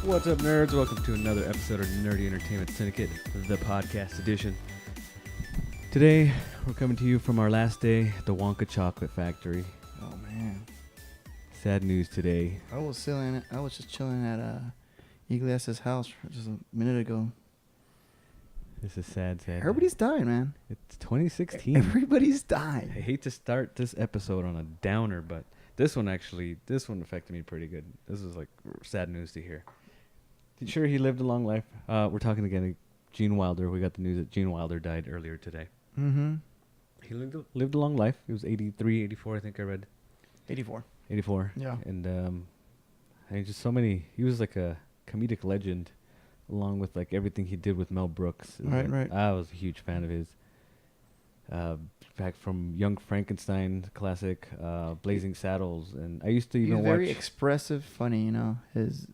What's up, nerds? Welcome to another episode of Nerdy Entertainment Syndicate, the podcast edition. Today, we're coming to you from our last day at the Wonka Chocolate Factory. Oh man, Sad news today. I was just chilling at Iglesias' house just a minute ago. This is sad. Everybody's dying, man. It's 2016. Everybody's I dying. hate to start this episode on a downer, but this one affected me pretty good. This is like sad news to hear. Sure, he lived a long life. We're talking again, Gene Wilder. We got the news that Gene Wilder died earlier today. Mm-hmm. He lived a long life. He was 83, 84, I think I read. 84. 84. Yeah. And I mean, just so many. He was like a comedic legend, along with like everything he did with Mel Brooks. Right, right. I was a huge fan of his. Back from Young Frankenstein classic, Blazing Saddles, and I used to even watch. He's very expressive, funny. You know his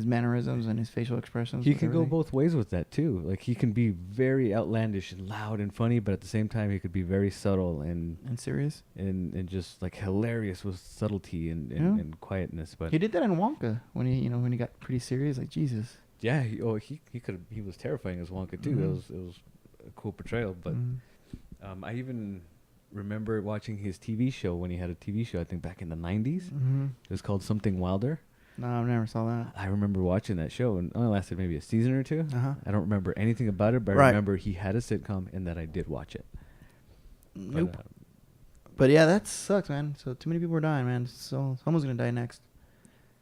mannerisms and his facial expressions. He can go both ways with that too. Like he can be very outlandish and loud and funny, but at the same time he could be very subtle and serious and just like hilarious with subtlety and quietness. But he did that in Wonka when he got pretty serious. Like Jesus. Yeah. He was terrifying as Wonka too. Mm-hmm. It was a cool portrayal. But I even remember watching his TV show when he had a TV show. I think back in the 90s. Mm-hmm. It was called Something Wilder. No, I never saw that. I remember watching that show, and it only lasted maybe a season or two. Uh-huh. I don't remember anything about it, but I remember he had a sitcom and that I did watch it. Nope. But yeah, that sucks, man. So too many people are dying, man. So someone's gonna die next.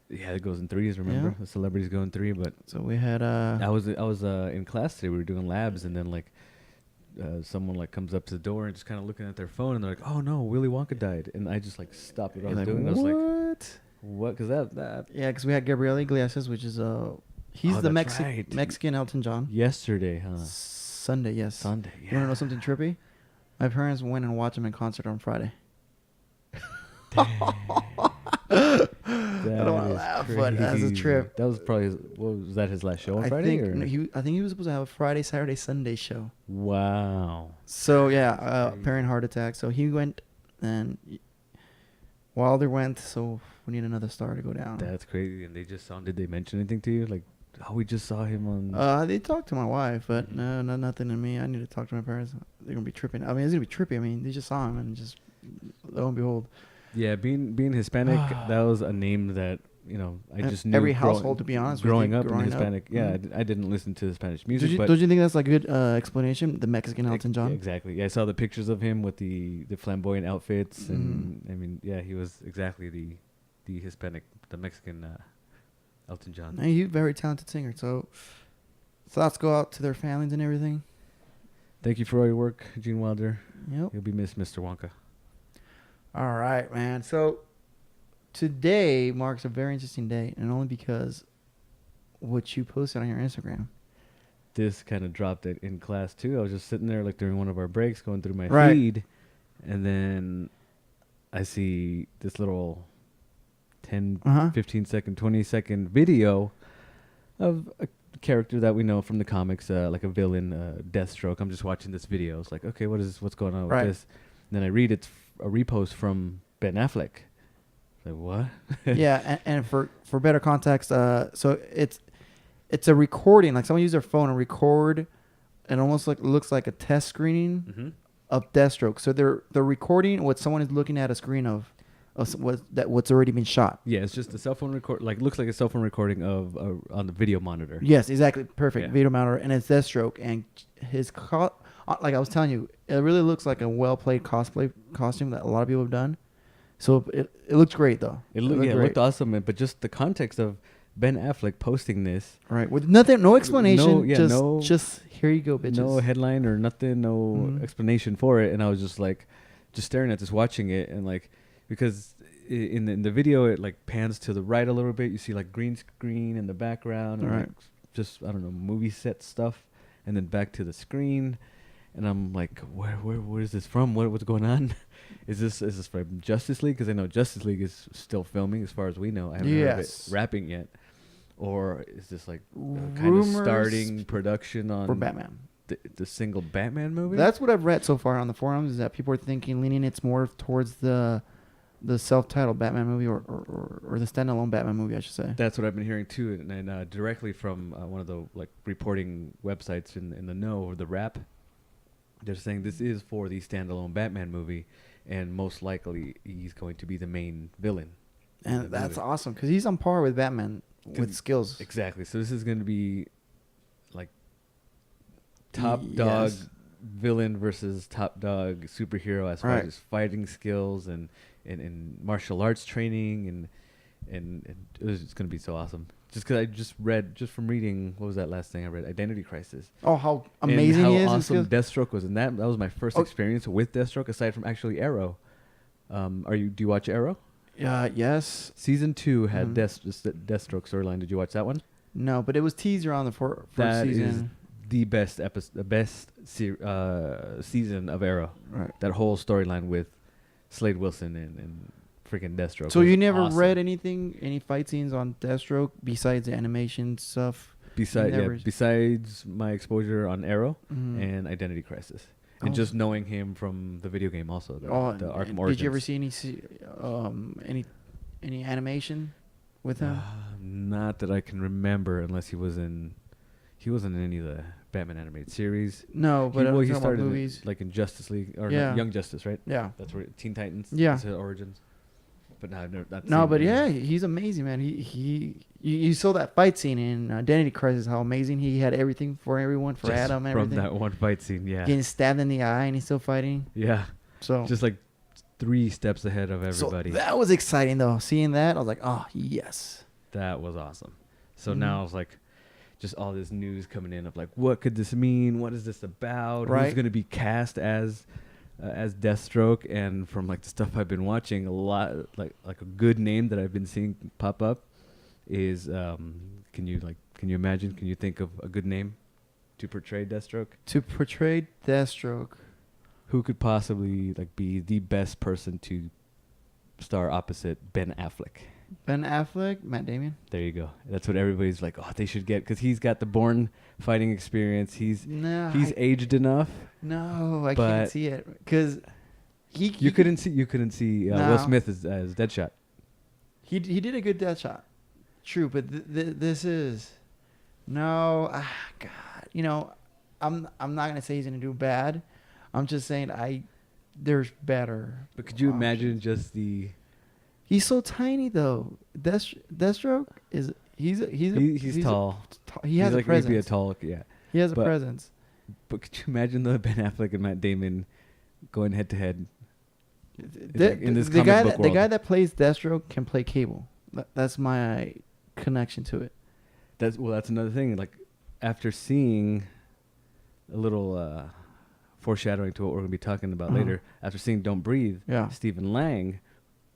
Yeah, it goes in threes. Remember, Yeah. The celebrities go in three. But so we had. I was in class today. We were doing labs, and then like someone like comes up to the door and just kind of looking at their phone, and they're like, "Oh no, Willy Wonka died!" And I just like stopped what I was doing. I was like, "What?" Because that. Yeah, because we had Gabriel Iglesias, which is he's the Mexican Elton John. Yesterday, huh? Sunday, yes. Sunday. Yeah. You want to know something trippy? My parents went and watched him in concert on Friday. I don't want to laugh, but that's a trip. That was probably was that his last show on Friday? I think he was supposed to have a Friday, Saturday, Sunday show. Wow. So yeah, apparent heart attack. So he went, and Wilder went. So we need another star to go down. That's crazy. And they just saw him. Did they mention anything to you? Like, oh, we just saw him on. They talked to my wife, but no, nothing to me. I need to talk to my parents. They're gonna be tripping. I mean, it's gonna be trippy. I mean, they just saw him, and just lo and behold. Yeah, being Hispanic, that was a name that I just knew. Every household, to be honest, growing up in Hispanic. Yeah, I didn't listen to Spanish music. Don't you think that's like a good explanation? The Mexican Elton John. Exactly. Yeah, I saw the pictures of him with the flamboyant outfits, and I mean, yeah, he was exactly the Hispanic, the Mexican Elton John. And he's a very talented singer. So thoughts go out to their families and everything. Thank you for all your work, Gene Wilder. Yep. You'll be missed, Mr. Wonka. All right, man. So today marks a very interesting day, and only because what you posted on your Instagram. This kind of dropped it in class too. I was just sitting there like during one of our breaks going through my feed, and then I see this little 10, 15 second, 20 second video of a character that we know from the comics, like a villain, Deathstroke. I'm just watching this video. It's like, okay, what's going on with this? And then I read it's a repost from Ben Affleck. Like, what? Yeah, and for better context, so it's a recording. Like someone used their phone and record, and almost like looks like a test screening of Deathstroke. So they're recording what someone is looking at a screen of what's already been shot. Yeah, it's just a cell phone record. Like looks like a cell phone recording of on the video monitor. Yes, exactly, perfect video monitor, and it's Deathstroke, and his like I was telling you, it really looks like a well-played cosplay costume that a lot of people have done. So it looked great, though. It looked awesome, but just the context of Ben Affleck posting this. Right, with no explanation, just here you go, bitches. No headline or nothing, no explanation for it. And I was just like, just staring at this, watching it, and like, because in the video, it like pans to the right a little bit. You see like green screen in the background, and like just, I don't know, movie set stuff. And then back to the screen. And I'm like, where is this from? What's going on? Is this from Justice League? Because I know Justice League is still filming, as far as we know. I haven't heard of it wrapping yet. Or is this like kind of starting production on for Batman? The single Batman movie? That's what I've read so far on the forums. Is that people are leaning it's more towards the the self-titled Batman movie or the standalone Batman movie, I should say. That's what I've been hearing too, and directly from one of the like reporting websites in the know or the Wrap. They're saying this is for the standalone Batman movie, and most likely he's going to be the main villain. And that's awesome because he's on par with Batman with skills. Exactly. So this is going to be like top dog villain versus top dog superhero as far as fighting skills and martial arts training and it's going to be so awesome. Just because I just read, just from reading, what was that last thing I read? Identity Crisis. Oh, how amazing and he is! How awesome Deathstroke was, and that was my first experience with Deathstroke, aside from actually Arrow. Do you watch Arrow? Yes. Season 2 had Deathstroke storyline. Did you watch that one? No, but it was teased around the first season. Is the best episode, the best season of Arrow. Right. That whole storyline with Slade Wilson and freaking Deathstroke. So you never read any fight scenes on Deathstroke besides the animation stuff? Besides my exposure on Arrow and Identity Crisis. And just knowing him from the video game also, the Arkham Origins. Did you ever see any animation with him? Not that I can remember, unless he wasn't in any of the Batman animated series. No, but he started movies like in Justice League or Young Justice, right? Yeah, that's where Teen Titans. Yeah, that's his origins. But no, I've never. No, but yeah, he's amazing, man. You saw that fight scene in Identity Crisis, how amazing he had everything for everyone, for Adam, everything. From that one fight scene, yeah. Getting stabbed in the eye and he's still fighting. Yeah. So just like 3 steps ahead of everybody. So that was exciting though. Seeing that, I was like, oh yes. That was awesome. So now it's like just all this news coming in of like, what could this mean? What is this about? Right. Who's going to be cast as Deathstroke? And from like the stuff I've been watching, a lot like a good name that I've been seeing pop up is can you imagine? Can you think of a good name to portray Deathstroke? To portray Deathstroke, who could possibly like be the best person to star opposite Ben Affleck? Ben Affleck, Matt Damon. There you go. That's what everybody's like. Oh, they should get because he's got the Bourne fighting experience. He's aged enough. No, I can't see it because you couldn't see Will Smith as Deadshot. He did a good Deadshot. True, but this is God. I'm not gonna say he's gonna do bad. I'm just saying there's better. But could you imagine just the? He's so tiny though. Deathstroke is he's tall. He has a presence. He'd be a tall, yeah. He has a presence. But could you imagine the Ben Affleck and Matt Damon going head to head? The guy that plays Deathstroke can play Cable. That's my connection to it. That's another thing. Like after seeing a little foreshadowing to what we're gonna be talking about later, after seeing Don't Breathe, Stephen Lang,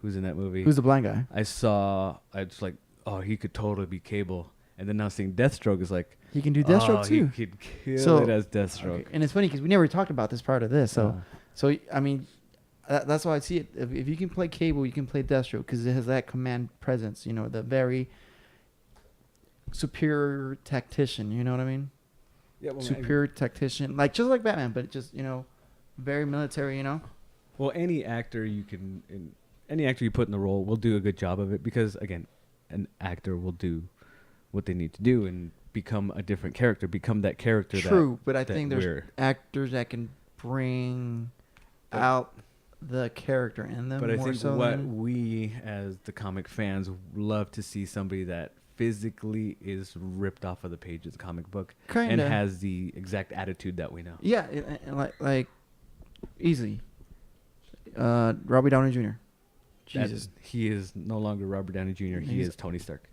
who's in that movie, who's the blind guy, I was like, oh, he could totally be Cable. And then now seeing Deathstroke is like he can do Deathstroke too. He could kill it as Deathstroke. Okay. And it's funny because we never talked about this part of this. So I mean, that's why I see it. If you can play Cable, you can play Deathstroke because it has that command presence. You know, the very superior tactician. You know what I mean? Yeah. Well, superior tactician, like just like Batman, but just very military. You know. Well, any actor you put in the role will do a good job of it because again, an actor will do what they need to do and become a different character, become that character. True, but I think there's actors that can bring out the character in them. But I think what we as the comic fans love to see somebody that physically is ripped off of the pages of the comic book and has the exact attitude that we know. Yeah, like easily. Robert Downey Jr. Jesus, he is no longer Robert Downey Jr. He is Tony Stark.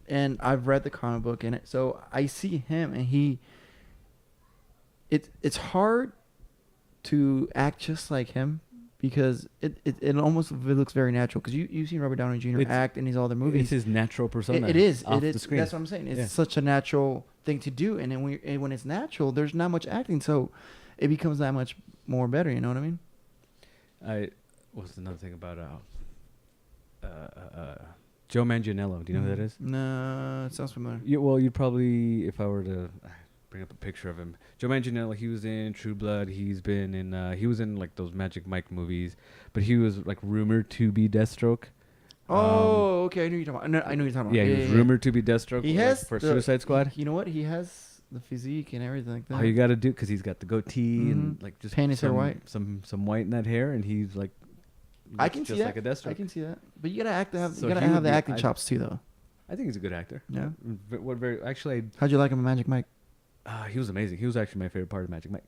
And I've read the comic book in it, so I see him, and it's hard to act just like him because it almost looks very natural. Because you've seen Robert Downey Jr. act in these other movies. It's his natural persona. It is. Off the screen. That's what I'm saying. It's such a natural thing to do, and then when it's natural, there's not much acting, so it becomes that much more better. You know what I mean? What's another thing about Joe Manganiello? Do you know who that is? No, it sounds familiar. You'd probably, if I were to bring up a picture of him. Joe Manganiello, he was in True Blood. He was in like those Magic Mike movies, but he was like rumored to be Deathstroke. Oh, okay. I knew you're talking about. No, I know you're talking about. Yeah, he was rumored to be Deathstroke. He has for Suicide Squad. You know what? He has the physique and everything like that. All you got to do, because he's got the goatee and like just paint his hair white, some white in that hair, and he's like. I can see that. Like a Deathstroke. I can see that. But you gotta have the acting chops too, though. I think he's a good actor. Yeah. How'd you like him in Magic Mike? He was amazing. He was actually my favorite part of Magic Mike.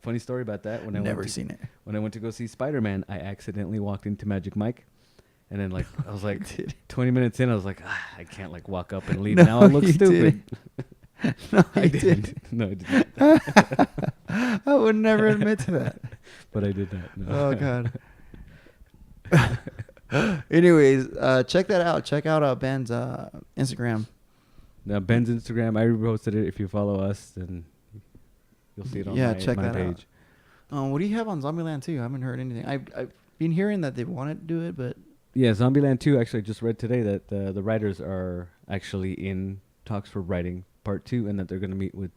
Funny story about that. When I went to go see Spider-Man, I accidentally walked into Magic Mike, and then like I was like 20 minutes in, I was like, I can't like walk up and leave. Now I look stupid. No, I didn't. No, I didn't. I would never admit to that. But I did that. No. Oh God. Anyways, check that out. Check out Ben's Instagram. Now Ben's Instagram, I reposted it. If you follow us, then you'll see it on my page. What do you have on Zombieland 2? I haven't heard anything. I've been hearing that they want to do it, but yeah, Zombieland 2. Actually, I just read today that the writers are actually in talks for writing part 2, and that they're going to meet with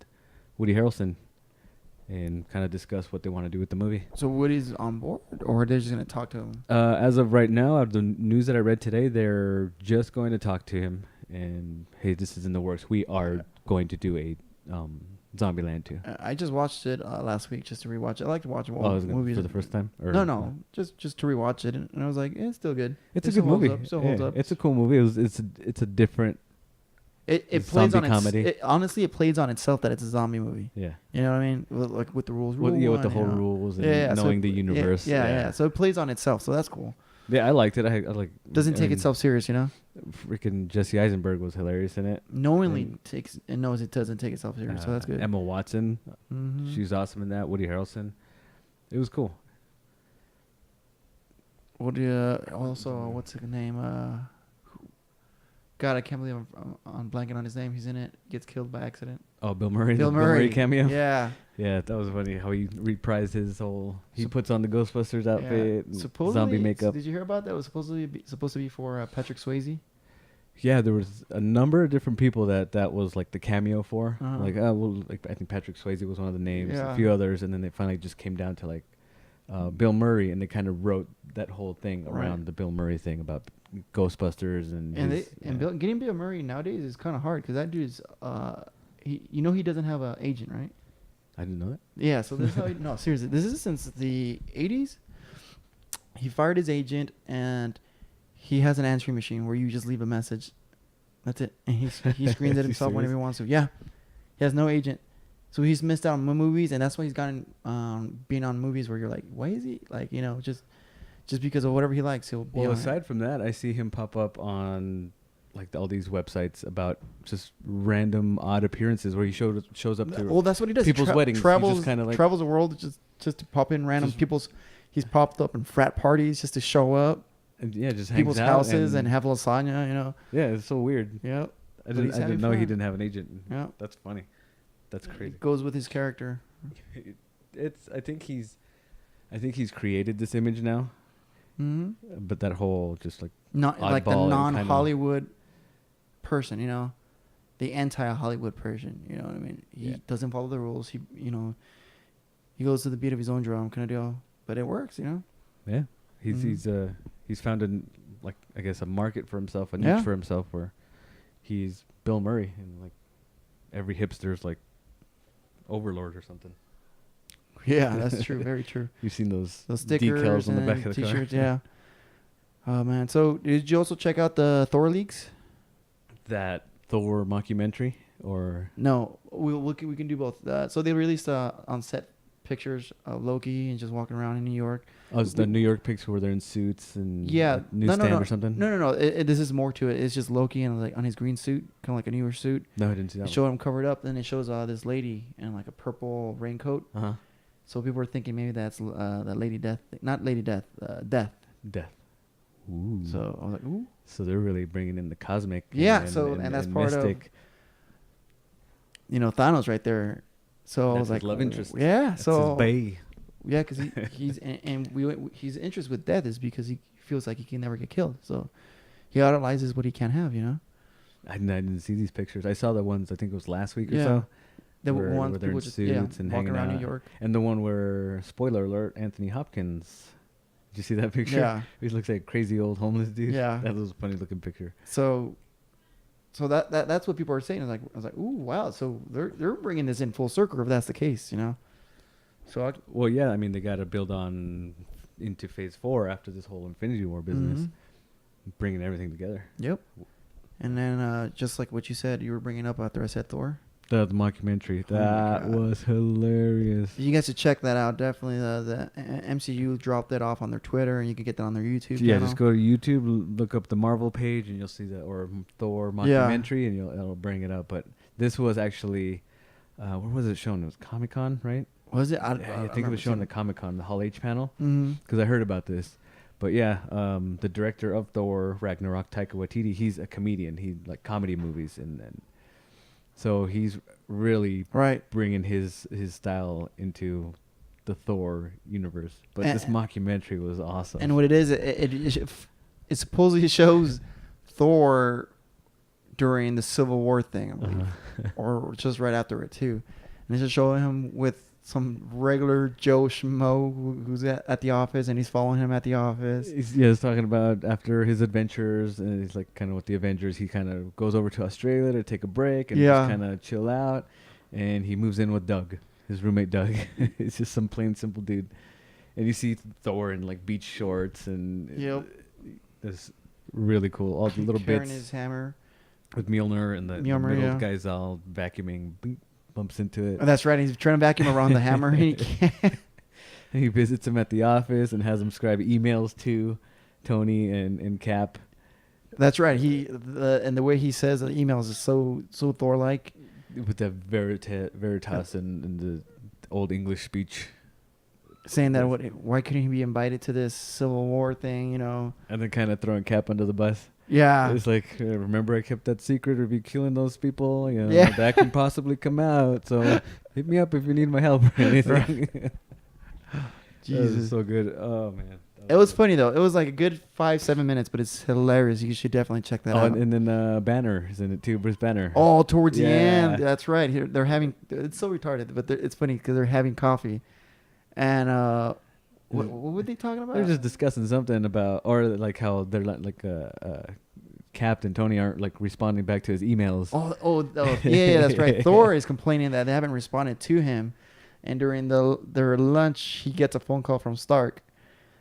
Woody Harrelson and kind of discuss what they want to do with the movie. So Woody's on board, or they're just going to talk to him? As of right now, out of the news that I read today, they're just going to talk to him and, hey, this is in the works. We are going to do a Zombieland 2. I just watched it last week just to rewatch it. I like to watch movies for the first time. Or no, just to rewatch it, and I was like, it's still good. It's a good movie. It still holds up. It's a cool movie. It's a different. It plays on comedy. Honestly, it plays on itself that it's a zombie movie. Yeah. You know what I mean? Like with the rules. With the whole rules and knowing the universe. Yeah. So it plays on itself. So that's cool. Yeah, I liked it. I like. Doesn't take itself serious, you know. Freaking Jesse Eisenberg was hilarious in it. Knowingly takes and knows it doesn't take itself serious, so that's good. Emma Watson, she's awesome in that. Woody Harrelson, it was cool. What do you also? What's his name? God, I can't believe I'm blanking on his name. He's in it. Gets killed by accident. Oh, Bill Murray. Bill Murray cameo. Yeah. Yeah, that was funny how he reprised his whole. He puts on the Ghostbusters outfit, and zombie makeup. Did you hear about that? It was supposed to be for Patrick Swayze. Yeah, there was a number of different people that was like the cameo for. Like, I think Patrick Swayze was one of the names. Yeah. A few others, and then they finally just came down to like Bill Murray, and they kind of wrote that whole thing around the Bill Murray thing about Ghostbusters getting Bill Murray nowadays is kind of hard because that dude's he doesn't have an agent, right? I didn't know that. Yeah, so this is how no, seriously, this is since the 80s. He fired his agent, and he has an answering machine where you just leave a message. That's it, and he screens it himself whenever he wants to. Yeah, he has no agent, so he's missed out on movies, and that's why he's gotten being on movies where you're like, why is he like, just because of whatever he likes, he'll be. Well, aside from that, I see him pop up on like all these websites about just random odd appearances where he shows up to. Well, that's what he does. People's weddings. Travels the world just to pop in random people's. He's popped up in frat parties just to show up. And just hangs people's out houses and have lasagna. Yeah, it's so weird. Yeah, I didn't know he didn't have an agent. Yeah, that's funny. That's crazy. It goes with his character. I think he's created this image now. Mm-hmm. But that whole just like not like the non-Hollywood person, the anti-Hollywood person. You know what I mean? He doesn't follow the rules. He goes to the beat of his own drum, kind of deal. But it works, Yeah, he's found a market for himself, a niche for himself, where he's Bill Murray, and like every hipster's like overlord or something. Yeah, that's true. Very true. You've seen those stickers decals on the back of the T-shirts, car. Yeah. Oh man! So did you also check out the Thor leaks? That Thor mockumentary, or no? We can do both. So they released on set pictures of Loki and just walking around in New York. Oh, it's the New York picture where they're in suits and newsstand or something. No. This is more to it. It's just Loki and like on his green suit, kind of like a newer suit. No, I didn't see that. It showed him covered up, then it shows this lady in like a purple raincoat. So people were thinking maybe that's that Lady Death, not Lady Death, Death. Death. Ooh. So I was like, ooh. So they're really bringing in the cosmic. Yeah. And that's part mystic. Of Thanos right there. So that's I was like, love interest. Yeah. That's his bae. Yeah, because he's interest with death is because he feels like he can never get killed. So he idolizes what he can't have. I didn't see these pictures. I saw the ones I think it was last week or so. The where ones they're in people just suits and walking hanging around out. New York. And the one where, spoiler alert, Anthony Hopkins. Did you see that picture? Yeah. He looks like a crazy old homeless dude. Yeah. That was a funny looking picture. So that's what people are saying. I was like, ooh, wow. So they're bringing this in full circle if that's the case, you know. So well, yeah. I mean, they got to build on into Phase 4 after this whole Infinity War business, bringing everything together. Yep. And then just like what you said, you were bringing up after I said Thor. The mockumentary. That was hilarious. You guys should check that out. Definitely. The MCU dropped that off on their Twitter, and you can get that on their YouTube channel. Just go to YouTube, look up the Marvel page, and you'll see that, or Thor mockumentary, and it'll bring it up. But this was actually, where was it shown? It was Comic-Con, right? Was it? I think it was shown at Comic-Con, the Hall H panel, Mm-hmm. because I heard about this. But yeah, the director of Thor Ragnarok, Taika Waititi, he's a comedian. He like comedy movies, and so he's really bringing his style into the Thor universe. But this mockumentary was awesome. And what it is, it supposedly shows Thor during the Civil War thing, I believe, or just right after it too. And it's just showing him with some regular Joe Schmo who's at the office, and he's following him at the office. He's talking about after his adventures, and he's like kind of with the Avengers. He kind of goes over to Australia to take a break and just kind of chill out. And he moves in with Doug, his roommate Doug. It's just some plain simple dude. And you see Thor in like beach shorts, and it's really cool. All the little carrying bits his hammer with Mjolnir, and the middle guy's all vacuuming. Bumps into it. Oh, that's right. He's trying to vacuum around the hammer. And he can't. And he visits him at the office and has him scribe emails to Tony and Cap. That's right. And the way he says the emails is so Thor-like. With the veritas and the old English speech. Saying that why couldn't he be invited to this Civil War thing, you know? And then kind of throwing Cap under the bus. Yeah. It's like, remember I kept that secret of you killing those people? You know, that can possibly come out. So hit me up if you need my help or anything. Jesus. That was so good. Oh, man. It was funny, though. It was like a good 5-7 minutes, but it's hilarious. You should definitely check that out. And then Banner is in it, too. Bruce Banner. Oh, towards the end. That's right. They're having... It's so retarded, but it's funny because they're having coffee. And... What were they talking about? They're just discussing something about, or like how they're like Captain Tony aren't like responding back to his emails. Oh, yeah, that's right. Thor is complaining that they haven't responded to him, and during their lunch, he gets a phone call from Stark,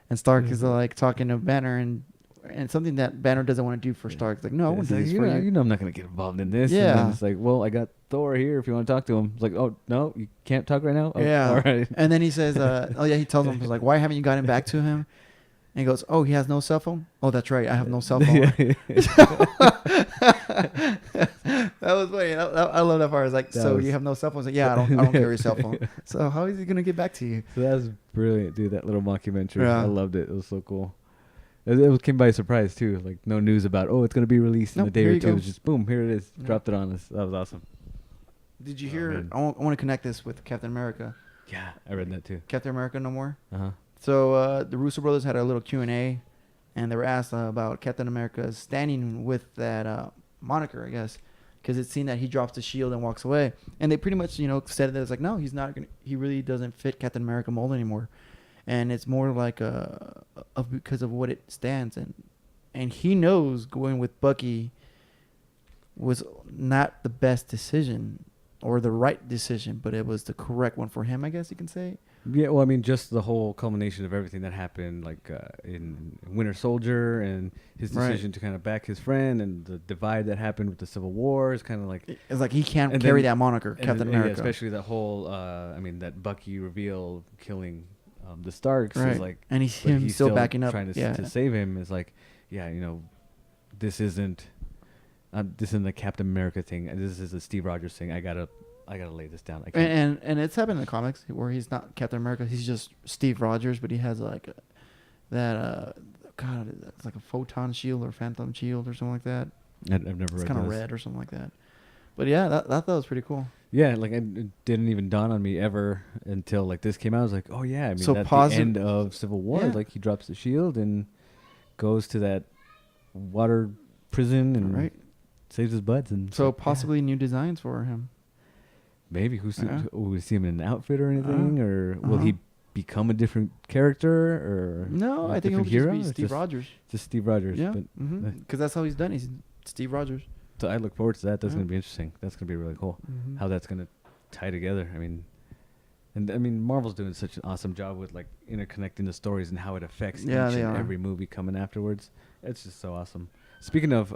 and Stark is like talking to Banner and something that Banner doesn't want to do for Stark. It's like, no, I won't do this for you. You know I'm not going to get involved in this. Yeah. And then it's like, well, I got Thor here if you want to talk to him. It's like, oh, no, you can't talk right now? Oh, yeah. All right. And then he says, he tells him, he's like, why haven't you gotten back to him? And he goes, oh, he has no cell phone? Oh, that's right. I have no cell phone. That was funny. I love that part. I was like, you have no cell phone? I was like, yeah, I don't carry a cell phone. So how is he going to get back to you? So that was brilliant, dude, that little mockumentary. Yeah. I loved it. It was so cool. It came by surprise, too. Like, no news about, it's going to be released in a day or two. It was just, boom, here it is. Yeah. Dropped it on us. That was awesome. Did you hear? I want to connect this with Captain America. Yeah, I read that, too. Captain America No More? Uh-huh. So, the Russo brothers had a little Q&A, and they were asked about Captain America's standing with that moniker, I guess, because it's seen that he drops the shield and walks away. And they pretty much, said that it's like, no, he's not going to, he really doesn't fit Captain America mold anymore. And it's more like because of what it stands. And he knows going with Bucky was not the best decision or the right decision, but it was the correct one for him, I guess you can say. Yeah, well, I mean, just the whole culmination of everything that happened, like in Winter Soldier, and his decision to kind of back his friend, and the divide that happened with the Civil War is kind of like... It's like he can't carry that moniker, Captain America. Yeah, especially that whole, that Bucky reveal killing... the Starks is like, and he's still backing up, trying to save him. Is like, this isn't the Captain America thing. This is a Steve Rogers thing. I gotta lay this down. I can't. And it's happened in the comics where he's not Captain America. He's just Steve Rogers, but he has like it's like a photon shield or phantom shield or something like that. I've never read. It's kind of red or something like that. But yeah, that thought was pretty cool. Yeah, like it didn't even dawn on me ever until like this came out. I was like, oh yeah, I mean, so that's the end of Civil War. Yeah. Like he drops the shield and goes to that water prison and saves his buds. And so possibly new designs for him. Maybe will we see him in an outfit or anything, or will he become a different character, or no? I think he'll just be Steve Rogers. Just Steve Rogers. Yeah, because that's how he's done. He's Steve Rogers. So I look forward to that. That's gonna be interesting. That's gonna be really cool. How that's gonna tie together. I mean, Marvel's doing such an awesome job with like interconnecting the stories and how it affects each and every movie coming afterwards. It's just so awesome. Speaking of,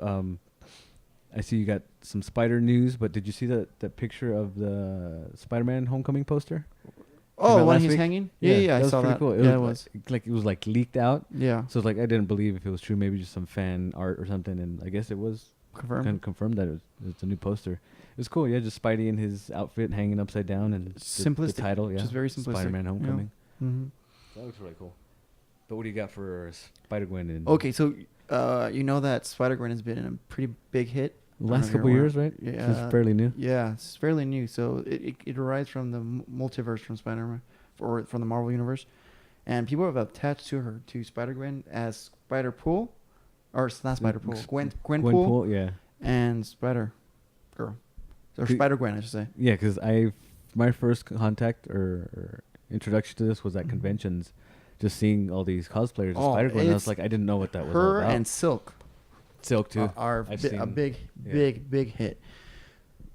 I see you got some Spider news, but did you see that picture of the Spider-Man Homecoming poster? Oh, when he's hanging? Yeah, I saw that. Cool. It was like leaked out. Yeah. So it's like I didn't believe if it was true. Maybe just some fan art or something, and I guess it was confirmed that it was a new poster. It was cool. Yeah, just Spidey in his outfit hanging upside down, and simplistic. The title, just very simplistic. Spider-Man Homecoming. Yeah. That looks really cool. But what do you got for Spider-Gwen? Okay, so you know that Spider-Gwen has been a pretty big hit. Last couple years, right? Yeah. It's fairly new. Yeah, it's fairly new. So it arrives from the multiverse from Spider-Man, or from the Marvel Universe. And people have attached to Spider-Gwen as Spider-Pool. Or it's not Spider-Pool. Gwenpool. Yeah. And Spider-Girl. Or Spider-Gwen, I should say. Yeah, because my first contact or introduction to this was at conventions. Just seeing all these cosplayers of Spider-Gwen. And I was like, I didn't know what that was all about. Her and Silk too are a big hit.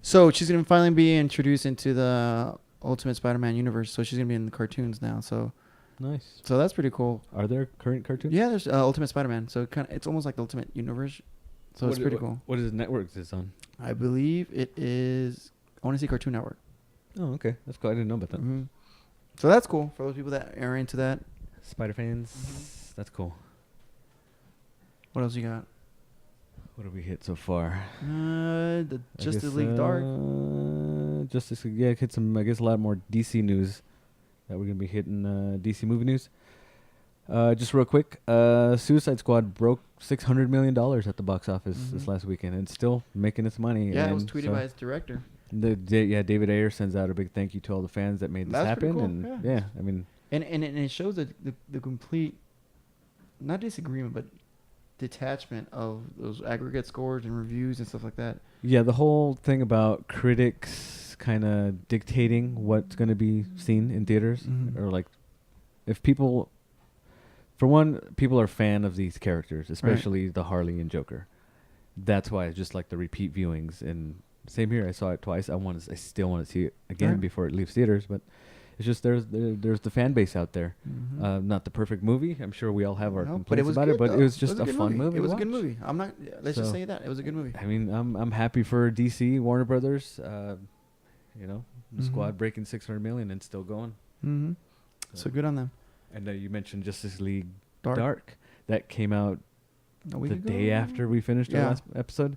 So she's gonna finally be introduced into the Ultimate Spider-Man universe. So she's gonna be in the cartoons now. So nice. So that's pretty cool. Are there current cartoons? Yeah, there's Ultimate Spider-Man. So it's almost like the Ultimate Universe. So it's pretty cool. What is network is this on? I believe it is. I want to see Cartoon Network. Oh, okay, that's cool. I didn't know about that. So that's cool for those people that are into that. Spider fans. That's cool. What else you got? What have we hit so far? The Justice League Dark. Justice League, hit some, I guess, a lot more DC news that we're going to be hitting. DC movie news. Just real quick, Suicide Squad broke $600 million at the box office this last weekend, and it's still making its money. Yeah, it was tweeted by its director. David Ayer sends out a big thank you to all the fans that made this happen. Cool. And I mean, and it shows the complete, not disagreement, but detachment of those aggregate scores and reviews and stuff like that. Yeah, the whole thing about critics kind of dictating what's going to be seen in theaters, or like, if people, for one, people are a fan of these characters, especially the Harley and Joker. That's why it's just like the repeat viewings. And same here, I saw it twice. I still want to see it again before it leaves theaters, but it's just there's the fan base out there. Not the perfect movie. I'm sure we all have our complaints about it, but it was just a fun movie. It was a good movie. I'm not. Let's just say that it was a good movie. I mean, I'm happy for DC, Warner Brothers. Squad breaking 600 million and still going. So good on them. And you mentioned Justice League Dark. That came out the day after we finished our last episode.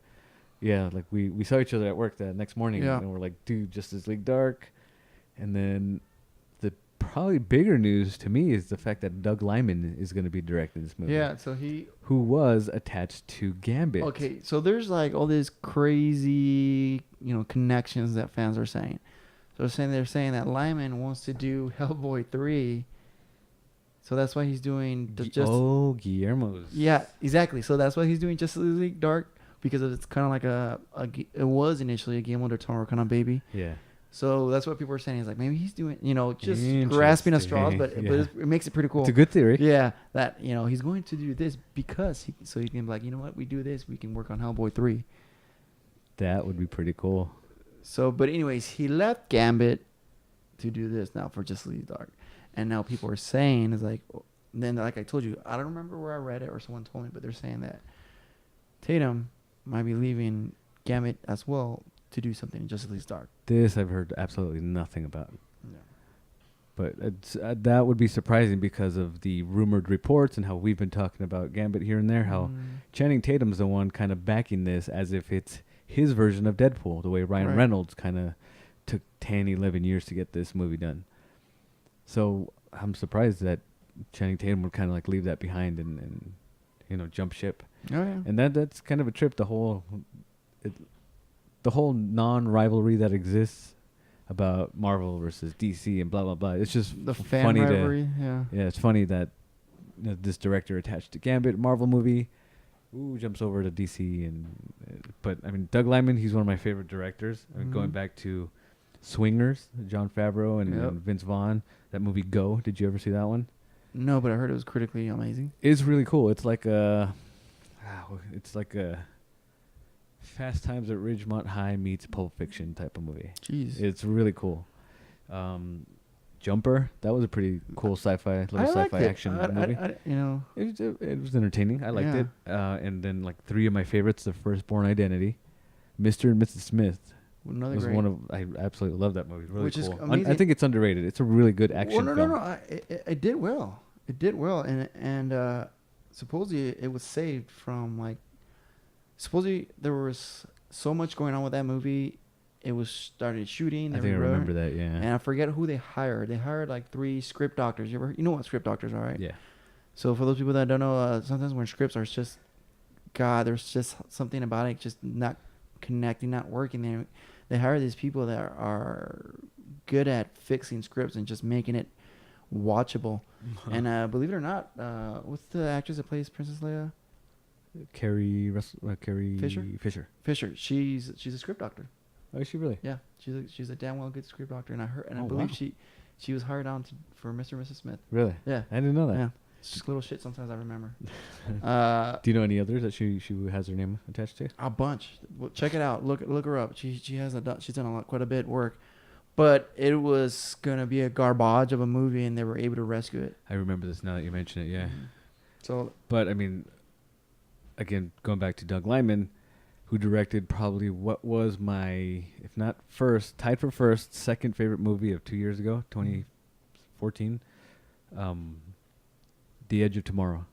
Yeah, like we saw each other at work that next morning, and we're like, dude, Justice League Dark. And then the probably bigger news to me is the fact that Doug Liman is going to be directing this movie. Yeah, so who was attached to Gambit. Okay, so there's like all these crazy, connections that fans are saying. So they're saying that Liman wants to do Hellboy 3. So that's why he's doing Guillermo's. Yeah, exactly. So that's why he's doing Justice League Dark, because it's kind of like it was initially a Guillermo del Toro kind of baby. Yeah. So that's what people are saying. Is like, maybe he's doing, just grasping at straws, but it makes it pretty cool. It's a good theory. Yeah, that he's going to do this because he can be like, you know what, we do this, we can work on Hellboy 3. That would be pretty cool. So, but anyways, he left Gambit to do this now for Justice League Dark, and now people are saying is like, then like I told you, I don't remember where I read it or someone told me, but they're saying that Tatum might be leaving Gambit as well to do something in Justice League Dark. This I've heard absolutely nothing about. Yeah. But it's, that would be surprising because of the rumored reports and how we've been talking about Gambit here and there, how Channing Tatum's the one kind of backing this as if it's his version of Deadpool, the way Ryan Reynolds kind of took 10, 11 years to get this movie done. So I'm surprised that Channing Tatum would kind of like leave that behind and jump ship. Oh, yeah. And that's kind of a trip, the whole non-rivalry that exists about Marvel versus DC and blah, blah, blah. It's just the fan rivalry, yeah, it's funny that this director attached to Gambit Marvel movie jumps over to DC. But I mean, Doug Liman, he's one of my favorite directors. I mean, going back to Swingers, Jon Favreau and, Yep. and Vince Vaughn. That movie Go. Did you ever see that one? No, but I heard it was critically amazing. It's really cool. It's like a Fast Times at Ridgemont High meets Pulp Fiction type of movie. Jeez. It's really cool. Jumper, that was a pretty cool sci-fi action movie. It was entertaining. I liked it. And then like three of my favorites: The Firstborn Identity, Mr. and Mrs. Smith. Another was great. I absolutely love that movie. Really Which is cool. amazing. I think it's underrated. It's a really good action film. No. It did well. It did well, and supposedly it was saved from like. Supposedly there was so much going on with that movie. It was started shooting. I think I remember that. Yeah. And I forget who they hired. They hired like 3 script doctors. You know what script doctors are, right? Yeah. So for those people that don't know, sometimes when scripts are just, God, there's just something about it just not connecting, not working. They hire these people that are good at fixing scripts and just making it watchable. And believe it or not, what's the actress that plays Princess Leia? Carrie Fisher. Fisher. She's a script doctor. Oh, is she really? Yeah, she's a damn well good script doctor, and I Oh, believe wow. she was hired on for Mr. and Mrs. Smith. Really? Yeah, I didn't know that. yeah. It's just little shit sometimes I remember. Do you know any others that she has her name attached to? A bunch. Well, check it out. Look her up. She's done quite a bit of work, but it was gonna be a garbage of a movie, and they were able to rescue it. I remember this now that you mention it. Yeah. So, but I mean, again, going back to Doug Liman, who directed probably what was my, if not first, tied for first, second favorite movie of 2 years ago, 2014, The Edge of Tomorrow.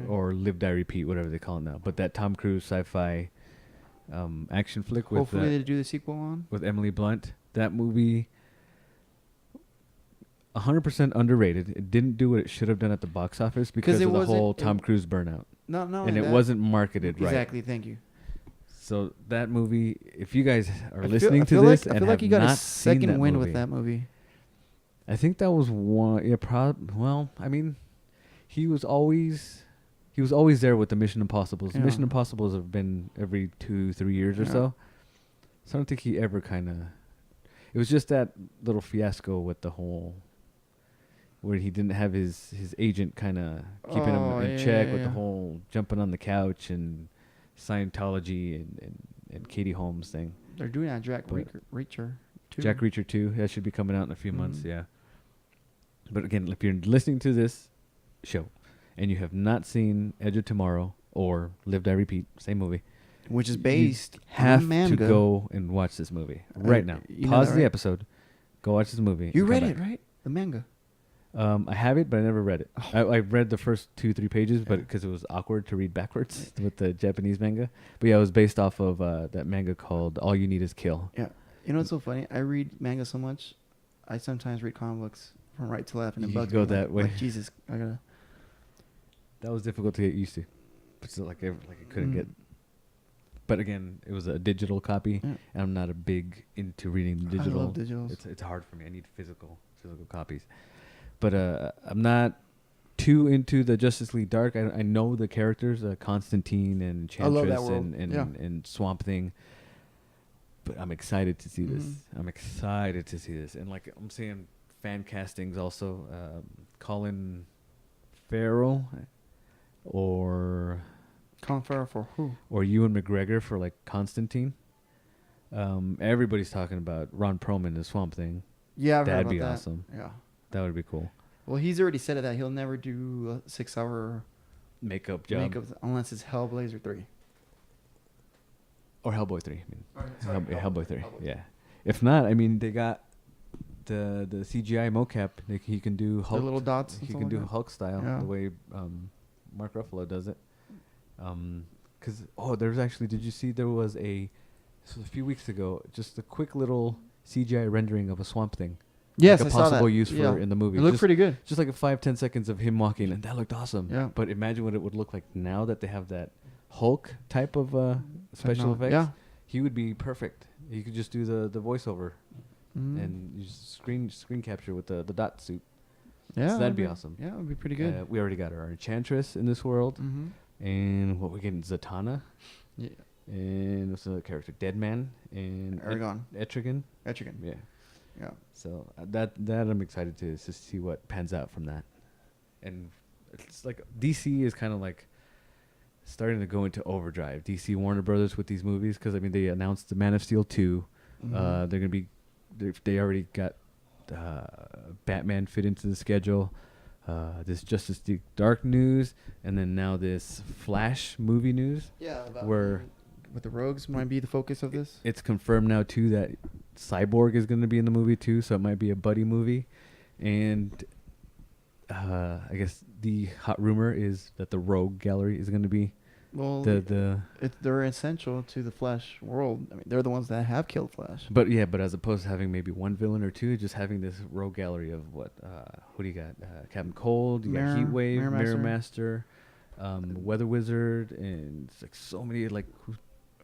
Or Live, Die, Repeat, whatever they call it now. But that Tom Cruise sci-fi action flick hopefully they do the sequel on with Emily Blunt. That movie, 100% underrated. It didn't do what it should have done at the box office because of the whole Tom Cruise burnout. No, and it wasn't marketed right. Exactly. Thank you. So that movie, if you guys are listening to this, I feel like you got a second win with that movie. I think that was one. Yeah, well, I mean, he was always there with the Mission Impossibles. Yeah. Mission Impossibles have been every 2-3 years or so. So I don't think he ever kind of. It was just that little fiasco with the whole. Where he didn't have his agent kind of keeping him in check with the whole jumping on the couch and Scientology and Katie Holmes thing. They're doing that Jack Reacher too. Jack Reacher 2. That should be coming out in a few months, yeah. But again, if you're listening to this show and you have not seen Edge of Tomorrow or Live, Die, Repeat, same movie. Which is based have on manga. to go and watch this movie right now. Pause the episode. Go watch this movie. You read it, right? The manga. I have it, but I never read it. I read the first 2-3 pages, but because it was awkward to read backwards with the Japanese manga. But yeah, it was based off of that manga called All You Need Is Kill. Yeah. You know what's so funny? I read manga so much, I sometimes read comic books from right to left, and it bugs me. Go that way. Like, Jesus, I gotta. That was difficult to get used to. But still, I couldn't get. But again, it was a digital copy, and I'm not a big into reading digital. I love digitals. It's hard for me. I need physical copies. But I'm not too into the Justice League Dark. I know the characters, Constantine and Enchantress and Swamp Thing. But I'm excited to see this. I'm excited to see this. And like I'm seeing fan castings also. Colin Farrell or for who? Or Ewan McGregor for like Constantine. Everybody's talking about Ron Perlman as Swamp Thing. Yeah, that'd be awesome. Yeah. That would be cool. Well, he's already said that he'll never do a 6-hour makeup job unless it's Hellblazer 3. Or Hellboy 3. Hellboy 3. Yeah. If not, I mean, they got the CGI mocap. He can do Hulk. The little dots. He can do Hulk style the way Mark Ruffalo does it. Because there's actually. Did you see there was a few weeks ago just a quick little CGI rendering of a Swamp Thing. Yes, like a possible use for in the movie. It looked pretty good. Just like a 5-10 seconds of him walking, and that looked awesome. Yeah. But imagine what it would look like now that they have that Hulk type of special effects. Yeah. He would be perfect. He could just do the voiceover and you just screen capture with the dot suit. Yeah. So that'd be awesome. Yeah, it would be pretty good. We already got our Enchantress in this world. And what we're getting, Zatanna. Yeah. and what's the character? Deadman and Aragon. Etrigan. Etrigan. Yeah. Yeah. So that I'm excited to see what pans out from that, and it's like DC is kind of like starting to go into overdrive. DC Warner Brothers with these movies, because I mean they announced the Man of Steel 2. They're gonna be they already got Batman fit into the schedule. This Justice League Dark news, and then now this Flash movie news. Yeah, about where with the Rogues might be the focus of this. It's confirmed now too that Cyborg is going to be in the movie too, so it might be a buddy movie. And I guess the hot rumor is that the Rogue Gallery is going to be they're essential to the Flash world. I mean, they're the ones that have killed Flash. But as opposed to having maybe one villain or two, just having this Rogue Gallery of what do you got? Captain Cold, you got Heatwave, Mirror Master, Weather Wizard, and it's like so many like.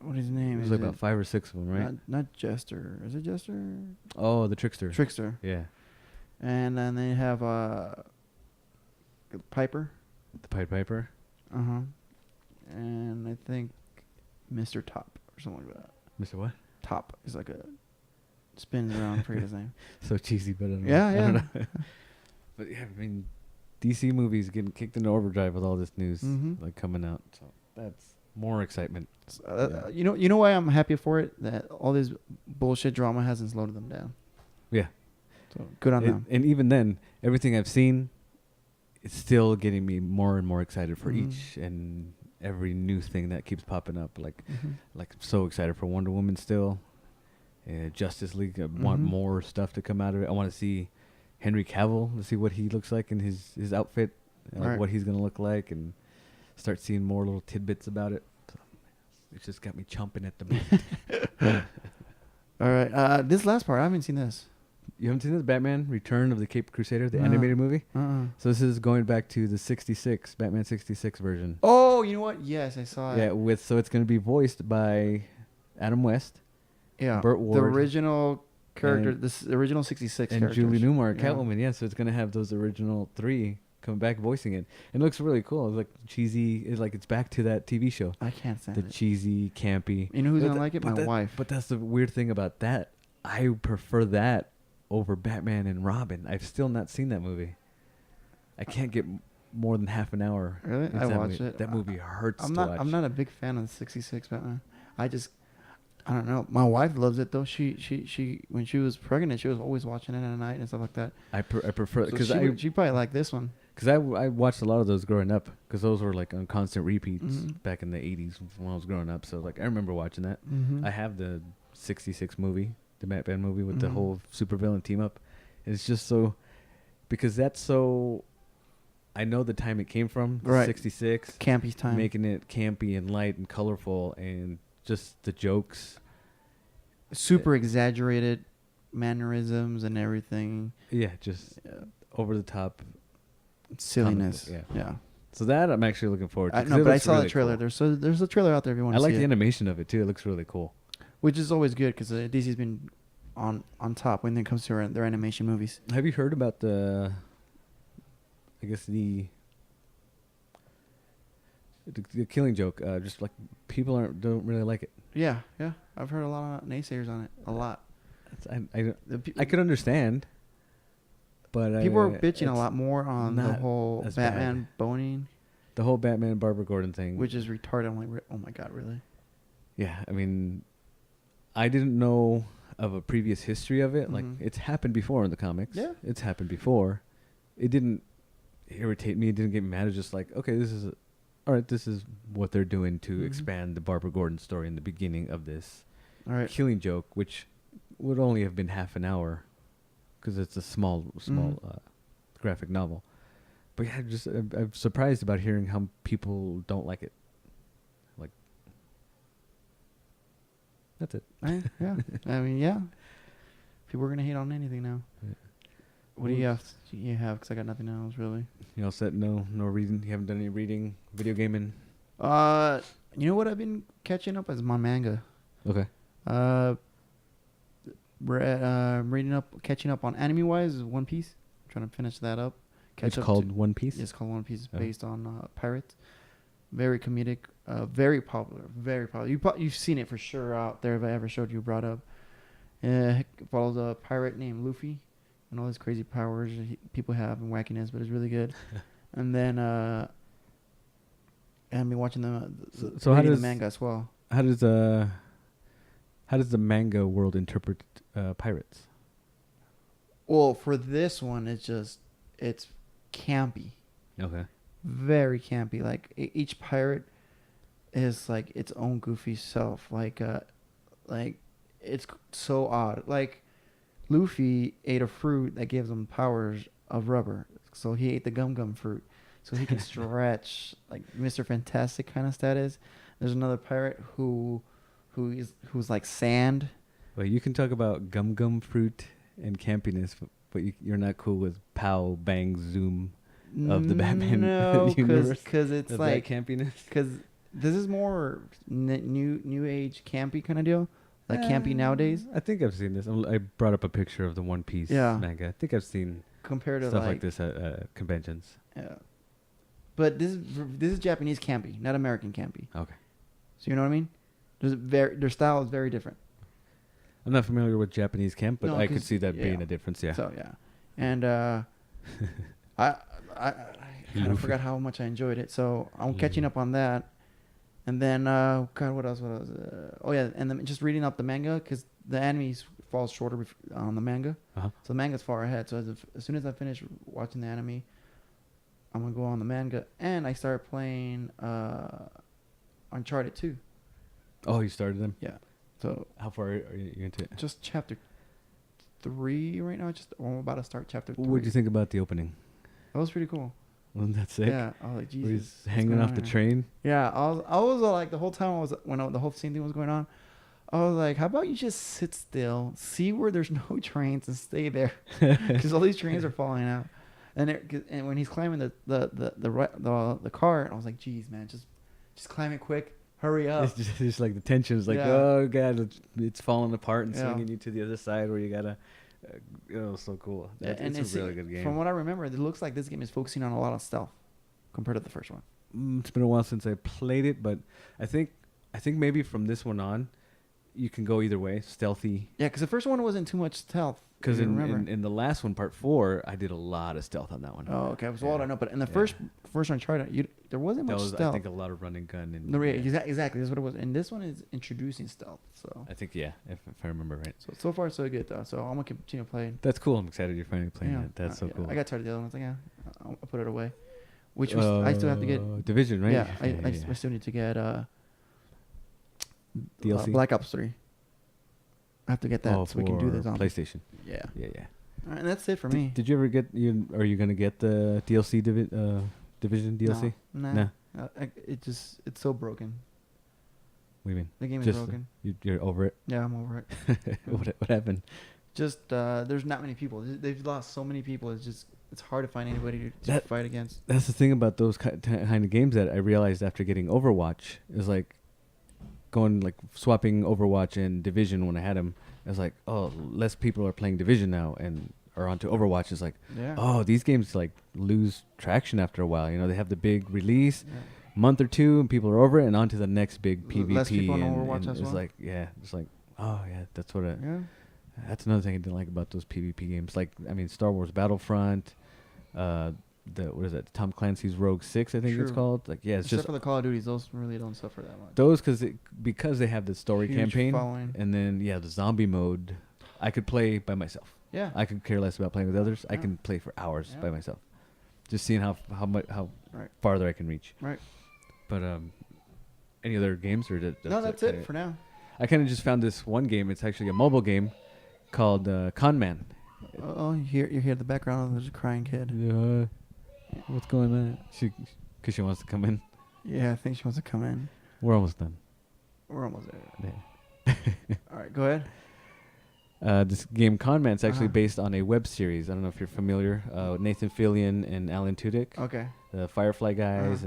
What is his name? There's like about 5 or 6 of them, right? Not Jester. Is it Jester? Oh, the Trickster. Trickster. Yeah. And then they have Piper. The Pied Piper. Uh-huh. And I think Mr. Top or something like that. Mr. What? Top is like a spins around. I forget his name. So cheesy, but I don't know. I don't know. But yeah, I mean, DC movies getting kicked into overdrive with all this news like coming out. So that's more excitement. You know why I'm happy for it? That all this bullshit drama hasn't slowed them down. Yeah. So good on them. And even then, everything I've seen, it's still getting me more and more excited for each and every new thing that keeps popping up. Like I'm so excited for Wonder Woman still. Justice League. I want more stuff to come out of it. I want to see Henry Cavill, to see what he looks like in his outfit, what he's gonna look like, and start seeing more little tidbits about it. So it just got me chomping at the bit. All right, this last part I haven't seen this. You haven't seen this? Batman: Return of the Cape Crusader, the animated movie. So this is going back to the '66 Batman '66 version. Oh, you know what? Yes, I saw it. Yeah, so it's going to be voiced by Adam West. Yeah, Burt Ward, the original character, the original '66 and characters. Julie Newmar, Catwoman. Yeah, so it's going to have those original 3 coming back voicing it. And it looks really cool. It's like cheesy. It's back to that TV show. I can't stand it. The cheesy, campy. You know who's gonna like it? My wife. But that's the weird thing about that. I prefer that over Batman and Robin. I've still not seen that movie. I can't get more than half an hour. Really? I watched it. That movie hurts to watch. I'm not a big fan of the '66 Batman. I don't know. My wife loves it though. She when she was pregnant, she was always watching it at night and stuff like that. I prefer because she probably liked this one. Because I watched a lot of those growing up, because those were like on constant repeats back in the 80s when I was growing up. So like I remember watching that. I have the '66 movie, the Batman movie with the whole supervillain team up. And it's just so, because that's so, I know the time it came from, right. '66, campy time, making it campy and light and colorful, and just the jokes, super exaggerated mannerisms and everything. Yeah, just over the top. Silliness. Yeah. So that I'm actually looking forward to. No, but I saw really the trailer. Cool. There's a trailer out there if you want to see it. I like the animation of it too. It looks really cool. Which is always good because DC's been on top when it comes to their animation movies. Have you heard about the Killing Joke? Just like people don't really like it. Yeah. I've heard a lot of naysayers on it. A lot. I could understand. But people are bitching a lot more on the whole Batman boning. The whole Batman and Barbara Gordon thing. Which is retarded. I'm like, oh my God, really? Yeah, I mean, I didn't know of a previous history of it. Like, it's happened before in the comics. Yeah. It's happened before. It didn't irritate me. It didn't get me mad. It's just like, okay, this is what they're doing to expand the Barbara Gordon story in the beginning of this Killing Joke, which would only have been half an hour. Because it's a small graphic novel. But yeah, I'm surprised about hearing how people don't like it. Like, that's it. Yeah. I mean, yeah. People are going to hate on anything now. Yeah. What do you have? Because I got nothing else, really. You all set? No reading? You haven't done any reading? Video gaming? You know what I've been catching up is my manga. Okay. Catching up on anime-wise is One Piece. I'm trying to finish that up. It's called One Piece? It's called One Piece. It's based on pirates. Very comedic. Very popular. Very popular. You've seen it for sure out there if I ever showed you, brought up. It follows a pirate named Luffy and all his crazy powers people have and wackiness, but it's really good. And then I've been watching so how reading does the manga as well. how does the manga world interpret pirates? Well, for this one, it's campy. Okay. Very campy. Like each pirate is like its own goofy self. Like it's so odd. Like Luffy ate a fruit that gives him powers of rubber. So he ate the gum fruit. So he can stretch like Mr. Fantastic kind of status. There's another pirate who's like sand. Well, you can talk about gum fruit and campiness, but you're not cool with pow bang zoom of the Batman universe. Because it's of like that campiness. Because this is more new age campy kind of deal, like campy nowadays. I think I've seen this. I brought up a picture of the One Piece manga. I think I've seen compared to stuff like this at conventions. Yeah, but this is Japanese campy, not American campy. Okay. So you know what I mean? Their style is very different. I'm not familiar with Japanese camp, but I could see that being a difference. Yeah. So yeah, and I kind of forgot how much I enjoyed it. So I'm catching up on that. And then, God, what else? And then just reading up the manga because the anime falls shorter on the manga. Uh-huh. So the manga's far ahead. So as soon as I finish watching the anime, I'm gonna go on the manga. And I started playing Uncharted 2. Oh, you started them? Yeah. So how far are you into it? Just chapter 3 right now. I'm about to start chapter 3. What did you think about the opening? That was pretty cool. Wasn't that sick? Yeah, I was like, Jesus. Where he's hanging off the train. Yeah, I was like the whole time the whole scene thing was going on, I was like, how about you just sit still, see where there's no trains, and stay there, because all these trains are falling out. And when he's climbing the car, I was like, geez, man, just climb it quick, hurry up. It's just like the tension's like, oh god, it's falling apart and swinging you to the other side where you gotta. It was so cool. It's a really good game. From what I remember, it looks like this game is focusing on a lot of stealth compared to the first one. It's been a while since I played it, but I think maybe from this one on, you can go either way, stealthy. Yeah, because the first one wasn't too much stealth. Because in the last one, part 4, I did a lot of stealth on that one. Oh, okay. So all I know, but in the first one, there wasn't much stealth. I think a lot of running gun. Exactly. That's what it was. And this one is introducing stealth. So I think if I remember right. So far so good though. So I'm gonna continue playing. That's cool. I'm excited you're finally playing it. That's so cool. I got tired of the other one. I was like, I'll put it away. Which I still have to get Division, right? Yeah, I still need to get DLC Black Ops 3. I have to get that so we can do this on PlayStation. Yeah. All right, and that's it for me. Did you ever get Are you gonna get the DLC Division DLC? Nah. It's so broken. What do you mean? The game is broken. You're over it? Yeah, I'm over it. What happened? Just there's not many people. They've lost so many people. It's hard to find anybody to fight against. That's the thing about those kind of games that I realized after getting Overwatch is like swapping Overwatch and Division when I had them. I was like, oh, less people are playing Division now and are onto Overwatch. It's like, oh, these games like lose traction after a while. You know, they have the big release, month or two, and people are over it, and on to the next big PvP. Less people on Overwatch as well. It's like, it's like, oh yeah, that's what that's another thing I didn't like about those PvP games. Like, I mean, Star Wars Battlefront, what is that? Tom Clancy's Rogue 6, I think it's called. Like, it's Except for the Call of Duties, those really don't suffer that much. Those because they have the story campaign, following. And then the zombie mode, I could play by myself. Yeah, I could care less about playing with others. I can play for hours by myself, just seeing how farther I can reach. Right. But any other games or that's it for now. I kind of just found this one game. It's actually a mobile game called Con Man. Oh, you hear the background? There's a crying kid. Yeah. What's going on? Because she wants to come in. Yeah, I think she wants to come in. We're almost done. We're almost there. Yeah. All right, go ahead. This game Con Man's actually based on a web series. I don't know if you're familiar. Nathan Fillion and Alan Tudyk. Okay. The Firefly guys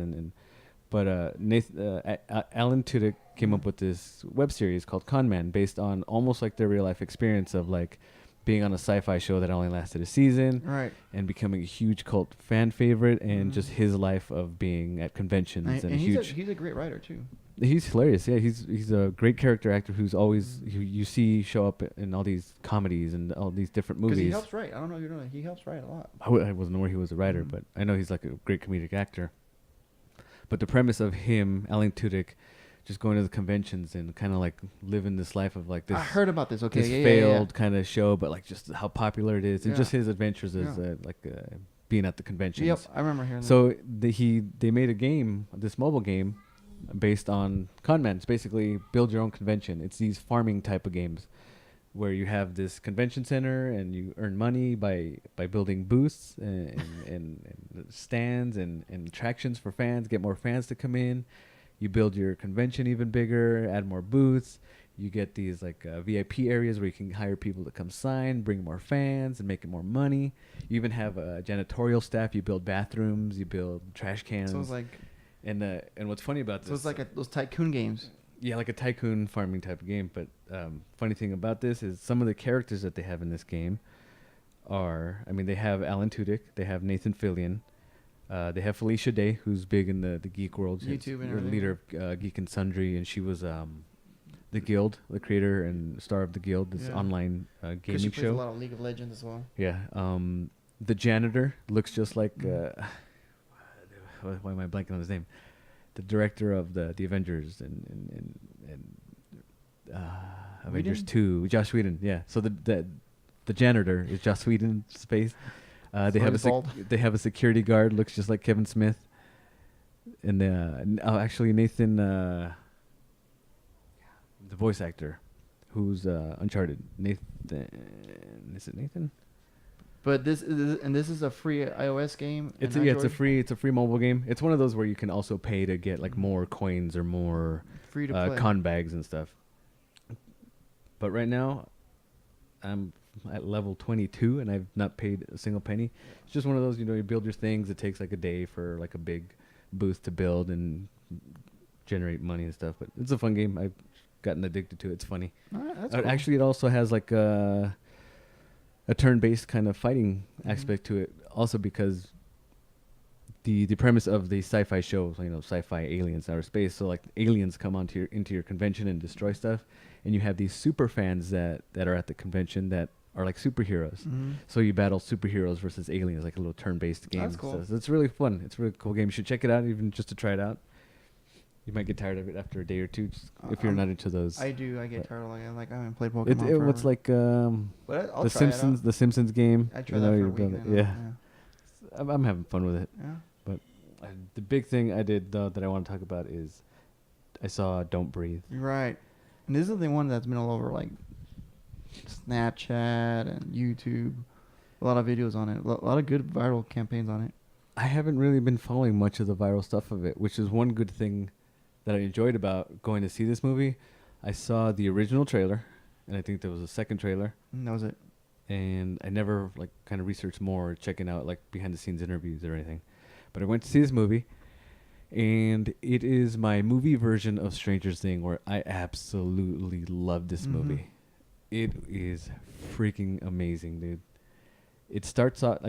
but Alan Tudyk came up with this web series called Con Man, based on almost like their real life experience of like being on a sci-fi show that only lasted a season, Right. and becoming a huge cult fan favorite, and Mhm. just his life of being at conventions and a huge. He's a great writer too. He's hilarious. Yeah, he's a great character actor who's always you see show up in all these comedies and all these different Because movies. he helps write. I don't know if you know that. He helps write a lot. I wasn't aware he was a writer, Mhm. but I know he's like a great comedic actor. But the premise of him, Alan Tudyk, just going to the conventions and kind of like living this life of like this. I heard about this. Okay, this failed kind of show, but like just how popular it is, and Yeah. just his adventures as being at the conventions. Yep, I remember hearing that. So they made a game, this mobile game, based on Conman. It's basically build your own convention. It's these farming type of games, where you have this convention center and you earn money by building booths and stands and attractions for fans, get more fans to come in. You build your convention even bigger, add more booths. You get these like VIP areas where you can hire people to come sign, bring more fans, and make it more money. You even have a janitorial staff. You build bathrooms, you build trash cans. So it's like, and what's funny about this? so it's like those tycoon games. Yeah, like a tycoon farming type of game. But funny thing about this is some of the characters that they have in this game are, I mean, they have Alan Tudyk, they have Nathan Fillion, they have Felicia Day, who's big in the geek world. YouTube She's and the everything. leader of Geek and Sundry, and she was the Guild, the creator and star of the Guild, this online Because gaming she plays show. a lot of League of Legends as well. Yeah. The janitor looks just like why am I blanking on his name? The director of the Avengers and Avengers Whedon? 2, Joss Whedon. Yeah. So the janitor is Joss Whedon's face. They have they have a security guard looks just like Kevin Smith. And actually Nathan, the voice actor, who's Uncharted. Nathan, is it Nathan? But this is a free iOS game. It's and it's a Android? free mobile game. It's one of those where you can also pay to get like more coins or more Free to play. con bags and stuff. But right now, I'm at level 22 and I've not paid a single penny. It's just one of those, you build your things. It takes like a day for like a big booth to build and generate money and stuff. But it's a fun game. I've gotten addicted to it. It's funny. All right, that's cool. Actually, it also has like a turn-based kind of fighting aspect to it. Also because the premise of the sci-fi shows, sci-fi aliens outer space. So like aliens come into your convention and destroy stuff, and you have these super fans that are at the convention that are like superheroes. Mhm. So you battle superheroes versus aliens, like a little turn-based game. That's cool. So it's really fun. It's a really cool game. You should check it out, even just to try it out. You might get tired of it after a day or two, just if you're not into those. I do. I get tired of I haven't played Pokemon It's forever. like But I'll the try it out. Simpsons, game. I tried that for a you're week. building- and yeah, I'm having fun with it. Yeah. The big thing I did though that I want to talk about is I saw Don't Breathe. You're right. And this is the one that's been all over like Snapchat and YouTube. A lot of videos on it. A lot of good viral campaigns on it. I haven't really been following much of the viral stuff of it, which is one good thing that I enjoyed about going to see this movie. I saw the original trailer, and I think there was a second trailer, And that was it. and I never like kind of researched more, checking out like behind the scenes interviews or anything. But I went to see this movie, and it is my movie version of Stranger Things, where I absolutely love this movie. It is freaking amazing, dude. It starts out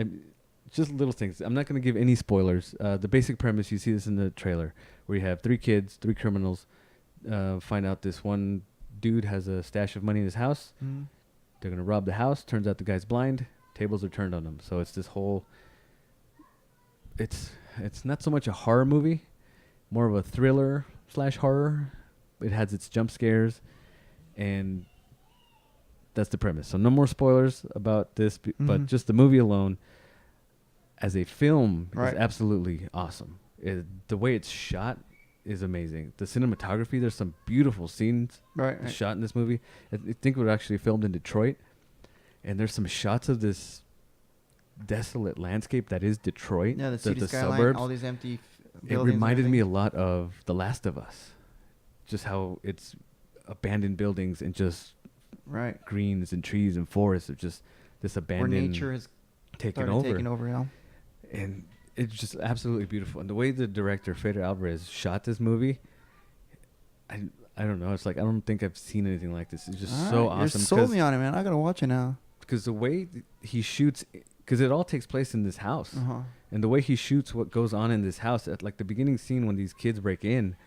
just little things. I'm not going to give any spoilers. The basic premise, you see this in the trailer, where you have 3 kids, 3 criminals, find out this one dude has a stash of money in his house. Mm-hmm. They're going to rob the house. Turns out the guy's blind. Tables are turned on him. So it's this whole... It's not so much a horror movie, more of a thriller / horror. It has its jump scares, and that's the premise. So no more spoilers about this, but just the movie alone, as a film, is absolutely awesome. The way it's shot is amazing. The cinematography, there's some beautiful scenes shot in this movie. I think it was actually filmed in Detroit, and there's some shots of this desolate landscape that is Detroit. Yeah, the city skyline, suburbs. all these empty It buildings. reminded me a lot of The Last of Us, just how it's abandoned buildings and just greens and trees and forests of just this abandoned. Where nature has taken over. Yeah. And it's just absolutely beautiful. And the way the director Fede Alvarez shot this movie, I don't know. It's like I don't think I've seen anything like this. It's just so awesome. You sold me on it, man. I gotta watch it now. because the way he shoots, because it all takes place in this house, and the way he shoots what goes on in this house at like the beginning scene when these kids break in,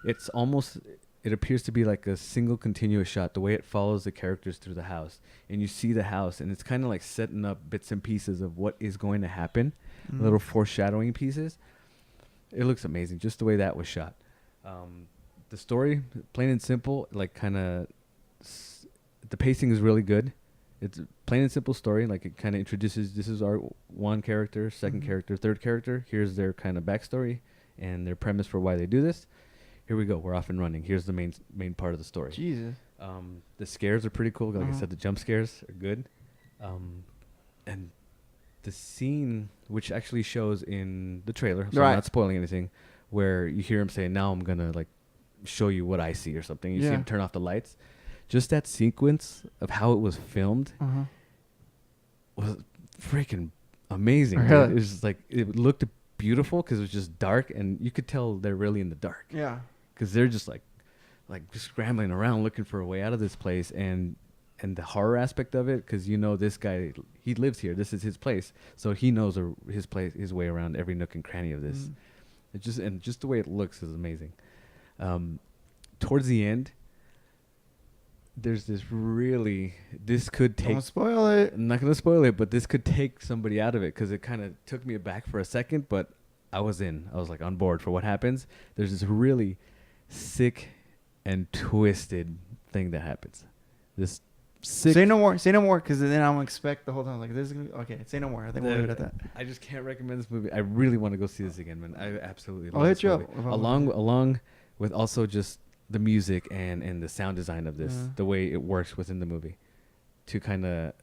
it's almost, it appears to be like a single continuous shot, the way it follows the characters through the house, and you see the house, and it's kind of like setting up bits and pieces of what is going to happen, little foreshadowing pieces. It looks amazing, just the way that was shot. The story, plain and simple, like kind of, the pacing is really good. It's a plain and simple story. Like it kind of introduces, this is our one character, second character, third character. Here's their kind of backstory and their premise for why they do this. Here we go. We're off and running. Here's the main part of the story. Jesus. The scares are pretty cool. Like I said, the jump scares are good. And the scene, which actually shows in the trailer, so I'm not spoiling anything, where you hear him say, now I'm going to like show you what I see or something. You see him turn off the lights. Just that sequence of how it was filmed was freaking amazing. Really? It was just like, it looked beautiful because it was just dark, and you could tell they're really in the dark. Yeah. Because they're just like just scrambling around looking for a way out of this place, and the horror aspect of it, because you know this guy, he lives here. This is his place, so he knows his way around every nook and cranny of this. It just the way it looks is amazing. Towards the end, there's this really, this could take, don't spoil it. I'm not gonna spoil it, but this could take somebody out of it, because it kind of took me aback for a second, but I was like on board for what happens. There's this really sick and twisted thing that happens. This sick. Say no more, because then I'm gonna expect the whole time like this is gonna be, okay. Say no more. I think we'll leave it at that. I just can't recommend this movie. I really want to go see this again, man. I absolutely love I'll this hit you movie. up Along with also just the music and the sound design of this, the way it works within the movie, to kind of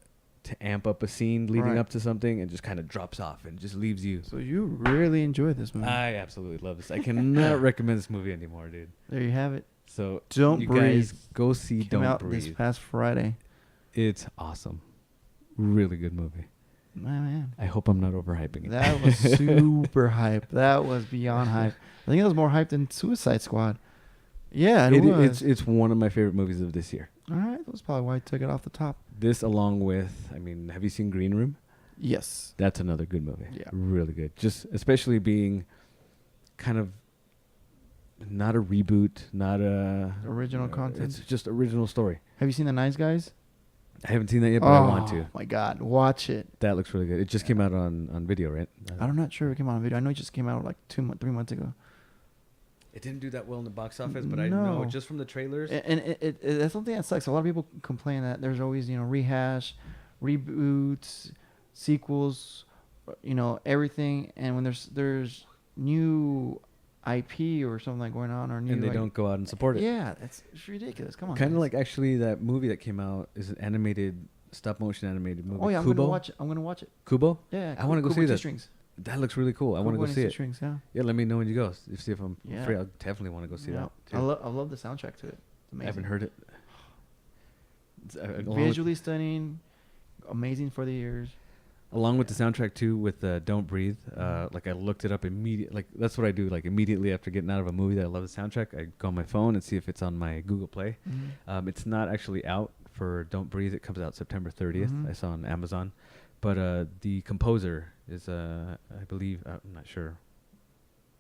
amp up a scene leading up to something, and just kind of drops off and just leaves you. So you really enjoyed this movie. I absolutely love this. I cannot recommend this movie anymore, dude. There you have it. So Don't Breathe. Guys go see Came Don't out Breathe. this past Friday. It's awesome. Really good movie. Man. I hope I'm not overhyping it. That was super hype. That was beyond hype. I think it was more hype than Suicide Squad. Yeah, it was. It's one of my favorite movies of this year. All right, that was probably why I took it off the top. This, along with, I mean, have you seen Green Room? Yes. That's another good movie. Yeah. Really good. Just especially being kind of not a reboot, not a... Original content. It's just original story. Have you seen The Nice Guys? I haven't seen that yet, but I want to. Oh, my God. Watch it. That looks really good. It just came out on video, right? I'm not sure it came out on video. I know it just came out like 3 months ago. It didn't do that well in the box office, but I know just from the trailers. And that's something that sucks. A lot of people complain that there's always, rehash, reboots, sequels, everything. And when there's new IP or something like going on, or new, and they don't go out and support it. Yeah, it's ridiculous. Come on. Kind of like actually that movie that came out is an animated, stop motion animated movie. Oh yeah, Kubo? I'm gonna watch it. Kubo? Yeah, I want to go see that. Strings. That looks really cool. I want to go see it. Strings, yeah. Yeah, let me know when you go. See if I'm free. I definitely want to go see that. Too. I love the soundtrack to it. It's amazing. I haven't heard it. Visually stunning, amazing for the ears. Along with the soundtrack too, with Don't Breathe. Like I looked it up immediately. Like that's what I do. Like immediately after getting out of a movie that I love the soundtrack, I go on my phone and see if it's on my Google Play. It's not actually out for Don't Breathe. It comes out September 30th. I saw on Amazon. But the composer is, I believe, I'm not sure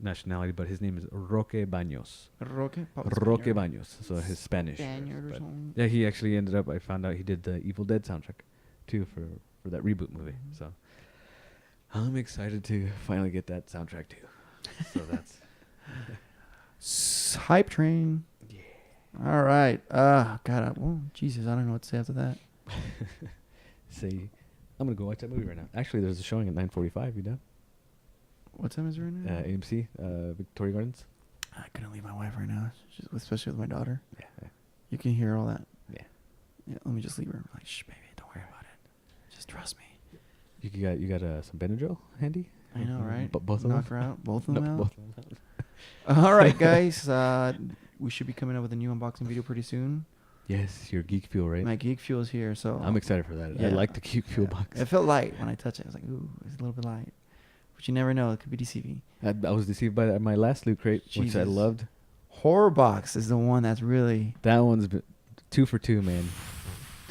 nationality, but his name is Roque Baños. Roque Baños. So his Spanish. Spaniard or something. Yeah, he actually ended up, I found out he did the Evil Dead soundtrack too for that reboot movie. So I'm excited to finally get that soundtrack too. So that's hype train. Yeah. All right. God. Jesus, I don't know what to say after that. Say, I'm gonna go watch that movie right now. Actually, there's a showing at 9:45. You know? What time is it right now? AMC, Victoria Gardens. I couldn't leave my wife right now, especially with my daughter. Yeah. You can hear all that. Yeah. Let me just leave her. I'm like, shh, baby, don't worry about it. Just trust me. You got some Benadryl handy? I know, right? But both of Knock them? her out. Both of them out. Both of them out. All right, guys. We should be coming up with a new unboxing video pretty soon. Yes, your Geek Fuel, right? My Geek Fuel is here, so I'm excited for that. Yeah. I like the Geek Fuel box. It felt light when I touched it. I was like, ooh, it's a little bit light. But you never know. It could be deceiving. I was deceived by my last Loot Crate, which I loved. Horror Box is the one that's really... That one's been 2 for 2, man.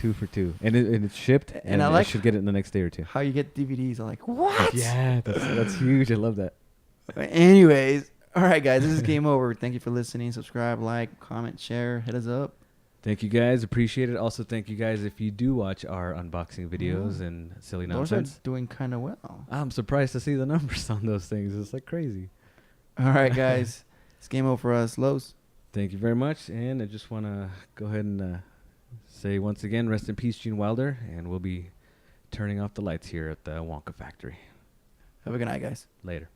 2 for 2, and it's shipped, and I I like should get it in the next day or two. how you get DVDs. I'm like, what? Yeah, that's huge. I love that. But anyways, all right, guys, this is Game Over. Thank you for listening. Subscribe, like, comment, share. Hit us up. Thank you guys. Appreciate it. Also, thank you guys if you do watch our unboxing videos and silly Those nonsense. are doing kind of well. I'm surprised to see the numbers on those things. It's like crazy. All right, guys. It's Game Over for us. Los. Thank you very much. And I just want to go ahead and say once again, rest in peace, Gene Wilder. And we'll be turning off the lights here at the Wonka factory. Have a good night, guys. Later.